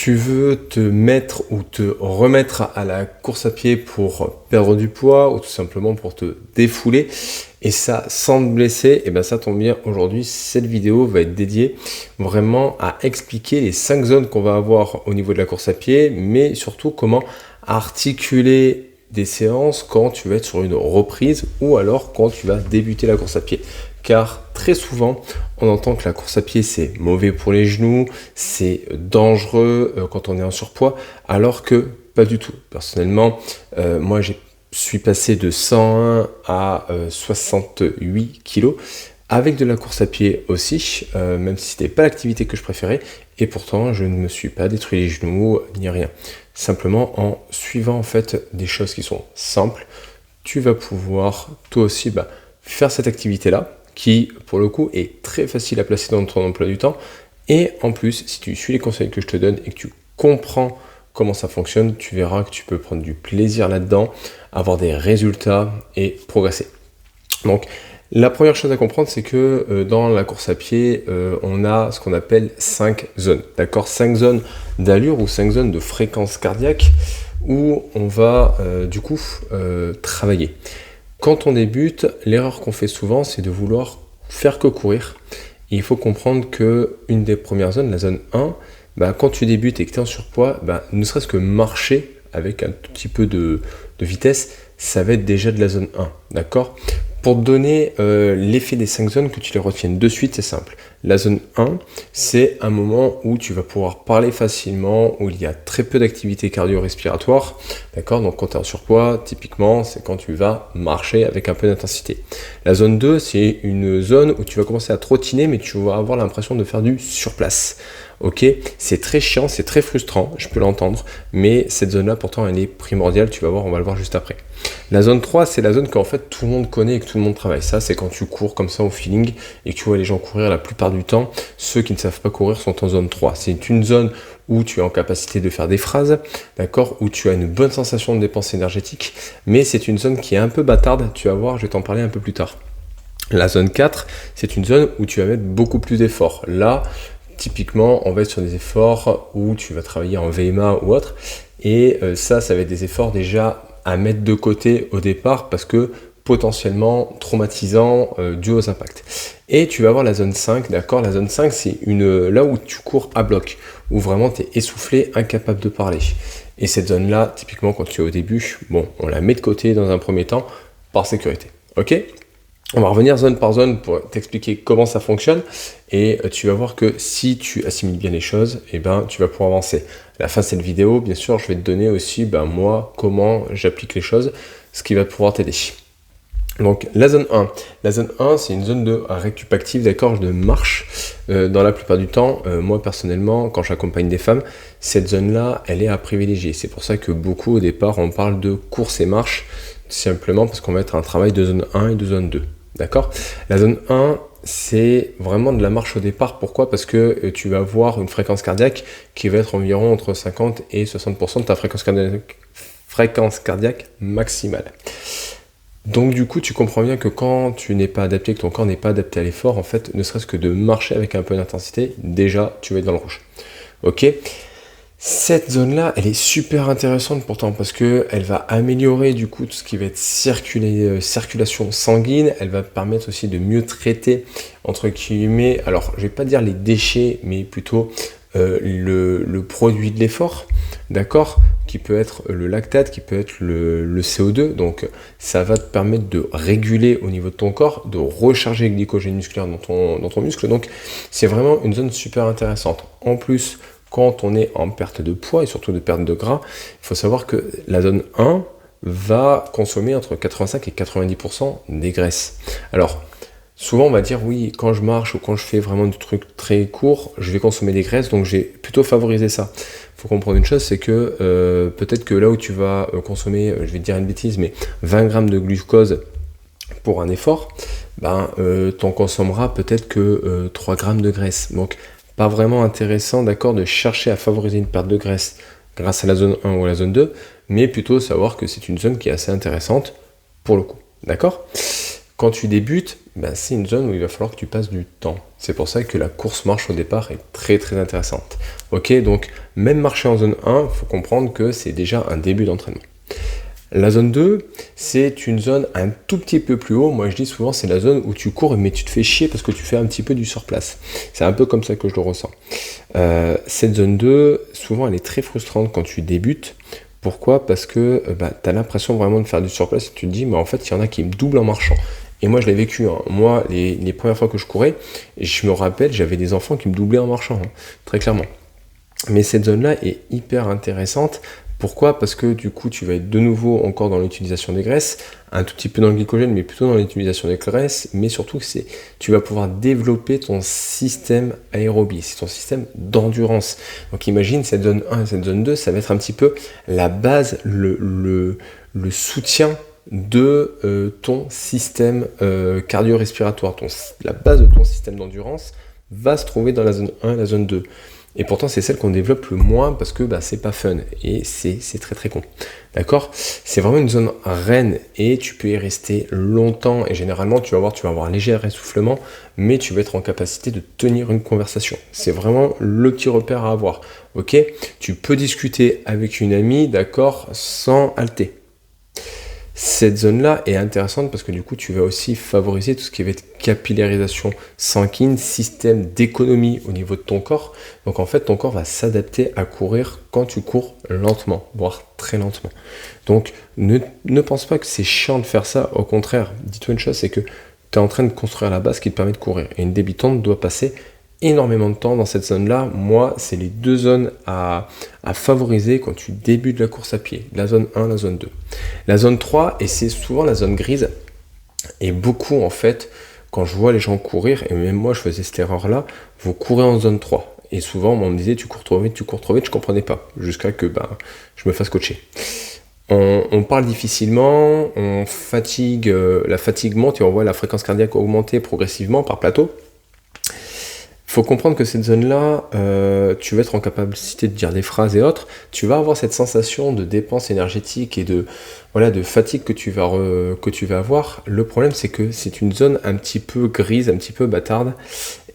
Tu veux te mettre ou te remettre à la course à pied pour perdre du poids ou tout simplement pour te défouler et ça sans te blesser, et bien ça tombe bien, aujourd'hui cette vidéo va être dédiée vraiment à expliquer les 5 zones qu'on va avoir au niveau de la course à pied, mais surtout comment articuler des séances quand tu vas être sur une reprise ou alors quand tu vas débuter la course à pied. Car très souvent, on entend que la course à pied, c'est mauvais pour les genoux, c'est dangereux quand on est en surpoids, alors que pas du tout. Personnellement, moi, je suis passé de 101 à 68 kilos, avec de la course à pied aussi, même si ce n'était pas l'activité que je préférais, et pourtant, je ne me suis pas détruit les genoux, ni rien. Simplement, en suivant en fait des choses qui sont simples, tu vas pouvoir toi aussi faire cette activité-là, qui pour le coup est très facile à placer dans ton emploi du temps. Et en plus, si tu suis les conseils que je te donne et que tu comprends comment ça fonctionne, tu verras que tu peux prendre du plaisir là-dedans, avoir des résultats et progresser. Donc, la première chose à comprendre, c'est que dans la course à pied, on a ce qu'on appelle 5 zones. D'accord, 5 zones d'allure ou 5 zones de fréquence cardiaque où on va travailler. Quand on débute, l'erreur qu'on fait souvent, c'est de vouloir faire que courir. Et il faut comprendre qu'une des premières zones, la zone 1, quand tu débutes et que tu es en surpoids, ne serait-ce que marcher avec un tout petit peu de vitesse, ça va être déjà de la zone 1. D'accord ? Pour te donner l'effet des 5 zones, que tu les retiennes de suite, c'est simple. La zone 1, c'est un moment où tu vas pouvoir parler facilement, où il y a très peu d'activité cardio-respiratoire. D'accord ? Donc quand tu es en surpoids, typiquement, c'est quand tu vas marcher avec un peu d'intensité. La zone 2, c'est une zone où tu vas commencer à trottiner, mais tu vas avoir l'impression de faire du surplace. Ok, c'est très chiant, c'est très frustrant, je peux l'entendre, mais cette zone-là, pourtant, elle est primordiale, tu vas voir, on va le voir juste après. La zone 3, c'est la zone qu'en fait tout le monde connaît et que tout le monde travaille. Ça, c'est quand tu cours comme ça au feeling et que tu vois les gens courir la plupart du temps. Ceux qui ne savent pas courir sont en zone 3. C'est une zone où tu es en capacité de faire des phrases, d'accord, où tu as une bonne sensation de dépense énergétique, mais c'est une zone qui est un peu bâtarde, tu vas voir, je vais t'en parler un peu plus tard. La zone 4, c'est une zone où tu vas mettre beaucoup plus d'efforts. Là, typiquement, on va être sur des efforts où tu vas travailler en VMA ou autre, et ça va être des efforts déjà à mettre de côté au départ parce que potentiellement traumatisant dû aux impacts. Et tu vas avoir la zone 5, d'accord ? La zone 5, c'est là où tu cours à bloc, où vraiment tu es essoufflé, incapable de parler. Et cette zone-là, typiquement quand tu es au début, on la met de côté dans un premier temps par sécurité. Ok ? On va revenir zone par zone pour t'expliquer comment ça fonctionne et tu vas voir que si tu assimiles bien les choses, tu vas pouvoir avancer. À la fin de cette vidéo, bien sûr, je vais te donner aussi moi comment j'applique les choses, ce qui va pouvoir t'aider. Donc la zone 1. La zone 1, c'est une zone de récup active, d'accord, de marche. Dans la plupart du temps, moi personnellement, quand j'accompagne des femmes, cette zone-là, elle est à privilégier. C'est pour ça que beaucoup au départ, on parle de course et marche, simplement parce qu'on va être un travail de zone 1 et de zone 2. D'accord ? La zone 1, c'est vraiment de la marche au départ. Pourquoi ? Parce que tu vas avoir une fréquence cardiaque qui va être environ entre 50 et 60% de ta fréquence cardiaque maximale. Donc du coup, tu comprends bien que quand tu n'es pas adapté, que ton corps n'est pas adapté à l'effort, en fait, ne serait-ce que de marcher avec un peu d'intensité, déjà, tu vas être dans le rouge. Ok ? Cette zone-là, elle est super intéressante pourtant parce qu'elle va améliorer du coup tout ce qui va être circulation sanguine. Elle va permettre aussi de mieux traiter, entre guillemets, alors je vais pas dire les déchets, mais plutôt le produit de l'effort, d'accord ? Qui peut être le lactate, qui peut être le CO2. Donc ça va te permettre de réguler au niveau de ton corps, de recharger le glycogène musculaire dans ton muscle. Donc c'est vraiment une zone super intéressante. En plus, quand on est en perte de poids et surtout de perte de gras, il faut savoir que la zone 1 va consommer entre 85 et 90% des graisses. Alors, souvent on va dire oui, quand je marche ou quand je fais vraiment du truc très court, je vais consommer des graisses, donc j'ai plutôt favorisé ça. Il faut comprendre une chose, c'est que peut-être que là où tu vas consommer, je vais te dire une bêtise, mais 20 grammes de glucose pour un effort, t'en consommeras peut-être que 3 grammes de graisse. Donc, pas vraiment intéressant, d'accord, de chercher à favoriser une perte de graisse grâce à la zone 1 ou à la zone 2, mais plutôt savoir que c'est une zone qui est assez intéressante pour le coup, d'accord ? Quand tu débutes, c'est une zone où il va falloir que tu passes du temps. C'est pour ça que la course marche au départ est très très intéressante. Ok, donc Même marcher en zone 1, il faut comprendre que c'est déjà un début d'entraînement. La zone 2, c'est une zone un tout petit peu plus haut. Moi, je dis souvent, c'est la zone où tu cours, mais tu te fais chier parce que tu fais un petit peu du surplace. C'est un peu comme ça que je le ressens. Cette zone 2, souvent, elle est très frustrante quand tu débutes. Pourquoi ? Parce que tu as l'impression vraiment de faire du surplace et tu te dis, mais en fait, il y en a qui me doublent en marchant. Et moi, je l'ai vécu. Hein. Moi, les premières fois que je courais, je me rappelle, j'avais des enfants qui me doublaient en marchant, hein, très clairement. Mais cette zone-là est hyper intéressante. Pourquoi ? Parce que du coup, tu vas être de nouveau encore dans l'utilisation des graisses, un tout petit peu dans le glycogène, mais plutôt dans l'utilisation des graisses, mais surtout, tu vas pouvoir développer ton système aérobie, c'est ton système d'endurance. Donc imagine, cette zone 1 et cette zone 2, ça va être un petit peu la base, le soutien de ton système cardio-respiratoire. La base de ton système d'endurance va se trouver dans la zone 1 et la zone 2. Et pourtant, c'est celle qu'on développe le moins parce que c'est pas fun et c'est très très con. D'accord ? C'est vraiment une zone reine et tu peux y rester longtemps et généralement, tu vas avoir un léger essoufflement, mais tu vas être en capacité de tenir une conversation. C'est vraiment le petit repère à avoir. Ok ? Tu peux discuter avec une amie, d'accord, sans halter. Cette zone-là est intéressante parce que du coup, tu vas aussi favoriser tout ce qui va être capillarisation sanguine, système d'économie au niveau de ton corps. Donc en fait, ton corps va s'adapter à courir quand tu cours lentement, voire très lentement. Donc ne pense pas que c'est chiant de faire ça. Au contraire, dis-toi une chose, c'est que tu es en train de construire la base qui te permet de courir. Et une débutante doit passer énormément de temps dans cette zone-là. Moi, c'est les deux zones à favoriser quand tu débutes la course à pied. La zone 1, la zone 2. La zone 3, et c'est souvent la zone grise, et beaucoup en fait, quand je vois les gens courir, et même moi je faisais cette erreur-là, vous courez en zone 3. Et souvent, on me disait tu cours trop vite, je comprenais pas, jusqu'à que je me fasse coacher. On parle difficilement, on fatigue, la fatigue monte et on voit la fréquence cardiaque augmenter progressivement par plateau. Il faut comprendre que cette zone-là, tu vas être en capacité de dire des phrases et autres, tu vas avoir cette sensation de dépense énergétique et de fatigue que tu vas avoir. Le problème, c'est que c'est une zone un petit peu grise, un petit peu bâtarde,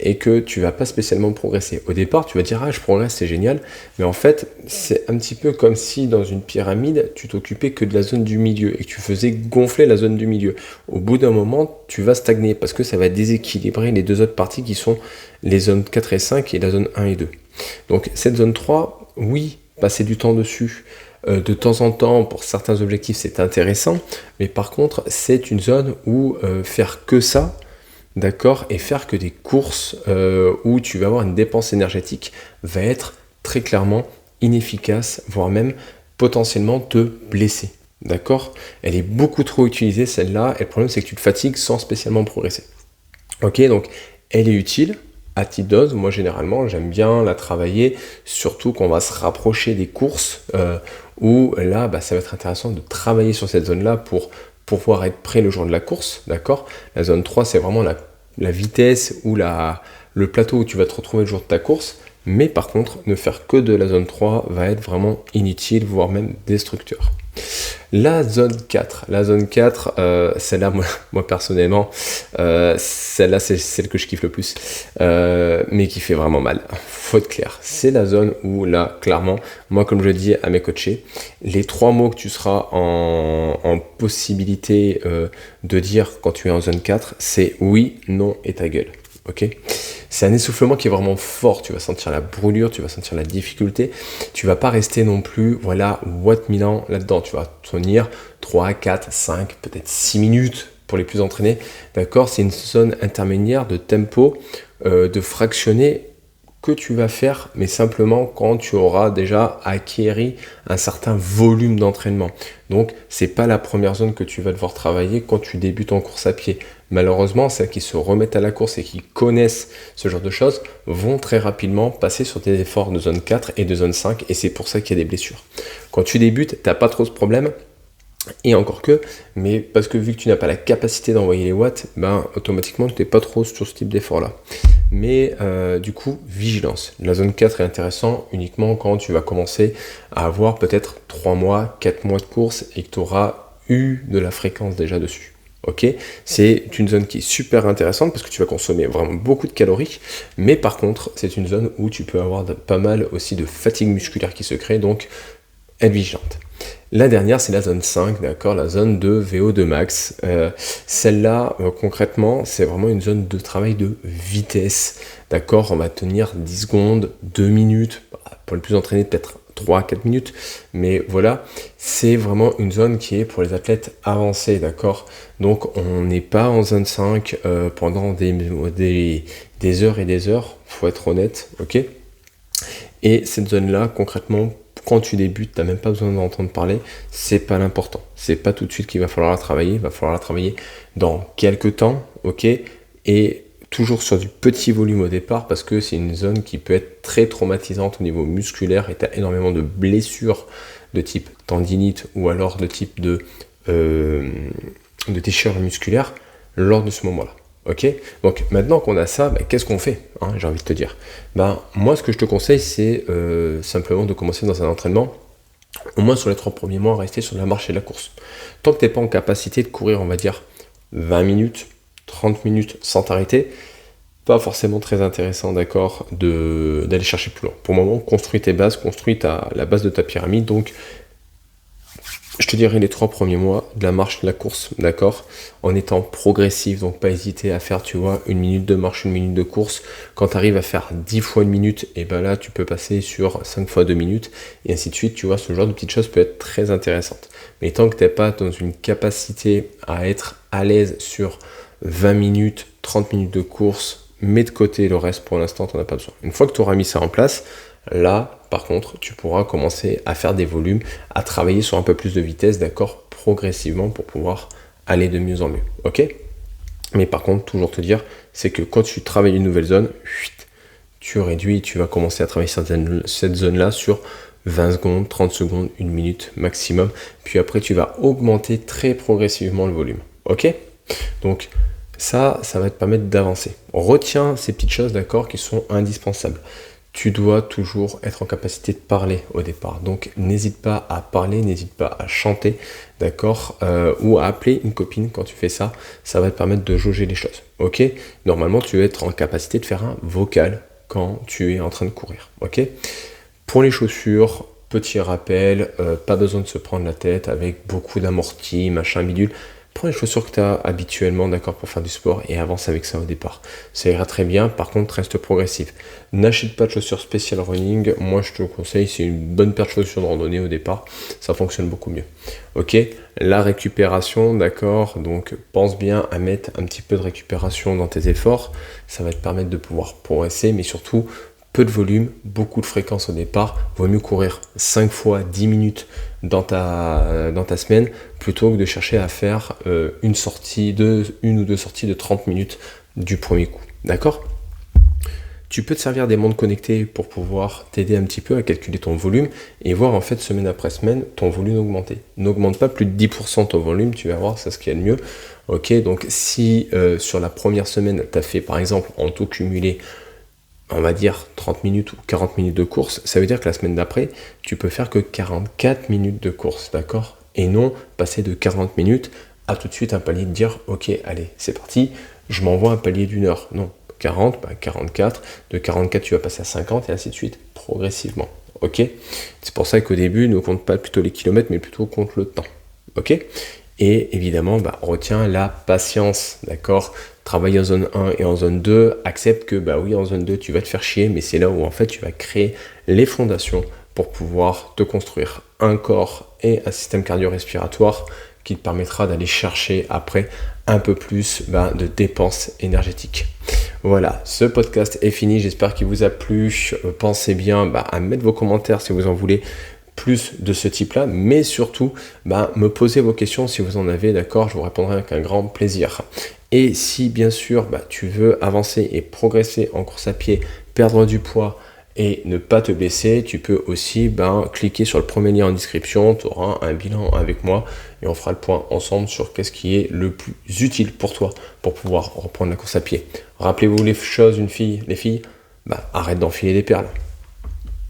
et que tu vas pas spécialement progresser. Au départ, tu vas dire « Ah, je progresse, c'est génial », mais en fait, c'est un petit peu comme si dans une pyramide, tu t'occupais que de la zone du milieu et que tu faisais gonfler la zone du milieu. Au bout d'un moment, tu vas stagner parce que ça va déséquilibrer les deux autres parties qui sont les zones 4 et 5 et la zone 1 et 2. Donc cette zone 3, oui, passer du temps dessus, de temps en temps, pour certains objectifs, c'est intéressant, mais par contre, c'est une zone où faire que ça, d'accord, et faire que des courses où tu vas avoir une dépense énergétique va être très clairement inefficace, voire même potentiellement te blesser. D'accord ? Elle est beaucoup trop utilisée celle-là, et le problème c'est que tu te fatigues sans spécialement progresser. Ok, donc elle est utile à petite dose. Moi généralement j'aime bien la travailler, surtout qu'on va se rapprocher des courses où là ça va être intéressant de travailler sur cette zone-là pour pouvoir être prêt le jour de la course. D'accord ? La zone 3 c'est vraiment la vitesse ou le plateau où tu vas te retrouver le jour de ta course. Mais par contre, ne faire que de la zone 3 va être vraiment inutile, voire même destructeur. La zone 4, celle-là, moi personnellement, celle-là c'est celle que je kiffe le plus, mais qui fait vraiment mal, faut être clair. C'est la zone où là, clairement, moi comme je dis à mes coachés, les 3 mots que tu seras en possibilité de dire quand tu es en zone 4, c'est oui, non et ta gueule. Okay, c'est un essoufflement qui est vraiment fort, tu vas sentir la brûlure, tu vas sentir la difficulté, tu vas pas rester non plus, Watt Milan là-dedans, tu vas tenir 3, 4, 5, peut-être 6 minutes pour les plus entraînés, d'accord, c'est une zone intermédiaire de tempo, de fractionné que tu vas faire, mais simplement quand tu auras déjà acquéri un certain volume d'entraînement. Donc, c'est pas la première zone que tu vas devoir travailler quand tu débutes en course à pied. Malheureusement, celles qui se remettent à la course et qui connaissent ce genre de choses vont très rapidement passer sur des efforts de zone 4 et de zone 5 et c'est pour ça qu'il y a des blessures. Quand tu débutes, tu n'as pas trop ce problème. Et encore que, mais parce que vu que tu n'as pas la capacité d'envoyer les watts, automatiquement tu n'es pas trop sur ce type d'effort là. Mais du coup, vigilance. La zone 4 est intéressant uniquement quand tu vas commencer à avoir peut-être 3 mois, 4 mois de course et que tu auras eu de la fréquence déjà dessus. Ok, c'est une zone qui est super intéressante parce que tu vas consommer vraiment beaucoup de calories, mais par contre, c'est une zone où tu peux avoir pas mal aussi de fatigue musculaire qui se crée, donc être vigilante. La dernière, c'est la zone 5, d'accord, la zone de VO2 max. Celle-là, concrètement, c'est vraiment une zone de travail de vitesse, d'accord. On va tenir 10 secondes, 2 minutes, pour les plus entraînés, peut-être 3 à 4 minutes, mais voilà, c'est vraiment une zone qui est pour les athlètes avancés, d'accord. Donc, on n'est pas en zone 5 pendant des heures et des heures, faut être honnête, ok. Et cette zone-là, concrètement, quand tu débutes, tu n'as même pas besoin d'entendre parler, c'est pas l'important. C'est pas tout de suite qu'il va falloir la travailler, il va falloir la travailler dans quelques temps, ok, et toujours sur du petit volume au départ, parce que c'est une zone qui peut être très traumatisante au niveau musculaire, et tu as énormément de blessures de type tendinite, ou alors de type de déchirure musculaire lors de ce moment-là. Ok, donc maintenant qu'on a ça, qu'est-ce qu'on fait, j'ai envie de te dire. Moi, ce que je te conseille, c'est simplement de commencer dans un entraînement, au moins sur les 3 premiers mois, rester sur la marche et la course. Tant que tu n'es pas en capacité de courir, on va dire, 20 minutes, 30 minutes sans t'arrêter, pas forcément très intéressant, d'accord, d'aller chercher plus loin. Pour le moment, construis tes bases, construis la base de ta pyramide, donc je te dirais les 3 premiers mois de la marche, de la course, d'accord, en étant progressif, donc pas hésiter à faire, tu vois, 1 minute de marche, 1 minute de course. Quand tu arrives à faire 10 fois 1 minute, et là, tu peux passer sur 5 fois 2 minutes, et ainsi de suite, tu vois, ce genre de petites choses peut être très intéressante. Mais tant que tu n'es pas dans une capacité à être à l'aise sur 20 minutes, 30 minutes de course, mets de côté le reste pour l'instant, tu n'en as pas besoin. Une fois que tu auras mis ça en place, là, par contre, tu pourras commencer à faire des volumes, à travailler sur un peu plus de vitesse, d'accord, progressivement pour pouvoir aller de mieux en mieux, ok. Mais par contre, toujours te dire, c'est que quand tu travailles une nouvelle zone, tu réduis, tu vas commencer à travailler cette zone-là sur 20 secondes, 30 secondes, 1 minute maximum. Puis après, tu vas augmenter très progressivement le volume, ok. Donc, ça va te permettre d'avancer. Retiens ces petites choses, d'accord, qui sont indispensables. Tu dois toujours être en capacité de parler au départ. Donc, n'hésite pas à parler, n'hésite pas à chanter, d'accord, ou à appeler une copine quand tu fais ça. Ça va te permettre de jauger les choses, ok. Normalement, tu vas être en capacité de faire un vocal quand tu es en train de courir, ok. Pour les chaussures, petit rappel, pas besoin de se prendre la tête avec beaucoup d'amortis, machin bidule. Prends les chaussures que tu as habituellement, d'accord, pour faire du sport et avance avec ça au départ. Ça ira très bien, par contre, reste progressif. N'achète pas de chaussures spéciales running. Moi, je te le conseille, c'est une bonne paire de chaussures de randonnée au départ. Ça fonctionne beaucoup mieux. Ok, la récupération, d'accord, donc pense bien à mettre un petit peu de récupération dans tes efforts. Ça va te permettre de pouvoir progresser, mais surtout, peu de volume, beaucoup de fréquence au départ. Vaut mieux courir 5 fois 10 minutes dans ta semaine plutôt que de chercher à faire une ou deux sorties de 30 minutes du premier coup. D'accord ? Tu peux te servir des montres connectées pour pouvoir t'aider un petit peu à calculer ton volume et voir en fait semaine après semaine ton volume augmenter. N'augmente pas plus de 10% ton volume, tu vas voir, c'est ce qu'il y a de mieux. Ok, donc si sur la première semaine, tu as fait par exemple en tout cumulé, on va dire 30 minutes ou 40 minutes de course, ça veut dire que la semaine d'après, tu peux faire que 44 minutes de course, d'accord ? Et non passer de 40 minutes à tout de suite un palier de dire, ok, allez, c'est parti, je m'envoie un palier d'1 heure. Non, 40, 44, de 44 tu vas passer à 50 et ainsi de suite, progressivement, ok ? C'est pour ça qu'au début, ne compte pas plutôt les kilomètres, mais plutôt compte le temps, ok ? Et évidemment, retiens la patience, d'accord ? Travaille en zone 1 et en zone 2, accepte que oui, en zone 2, tu vas te faire chier, mais c'est là où en fait tu vas créer les fondations pour pouvoir te construire un corps et un système cardio-respiratoire qui te permettra d'aller chercher après un peu plus de dépenses énergétiques. Voilà, ce podcast est fini, j'espère qu'il vous a plu. Pensez bien à mettre vos commentaires si vous en voulez plus de ce type-là, mais surtout, me posez vos questions si vous en avez, d'accord, je vous répondrai avec un grand plaisir. Et si bien sûr, tu veux avancer et progresser en course à pied, perdre du poids et ne pas te blesser, tu peux aussi cliquer sur le premier lien en description, tu auras un bilan avec moi et on fera le point ensemble sur qu'est-ce qui est le plus utile pour toi pour pouvoir reprendre la course à pied. Rappelez-vous les choses, les filles, arrête d'enfiler des perles.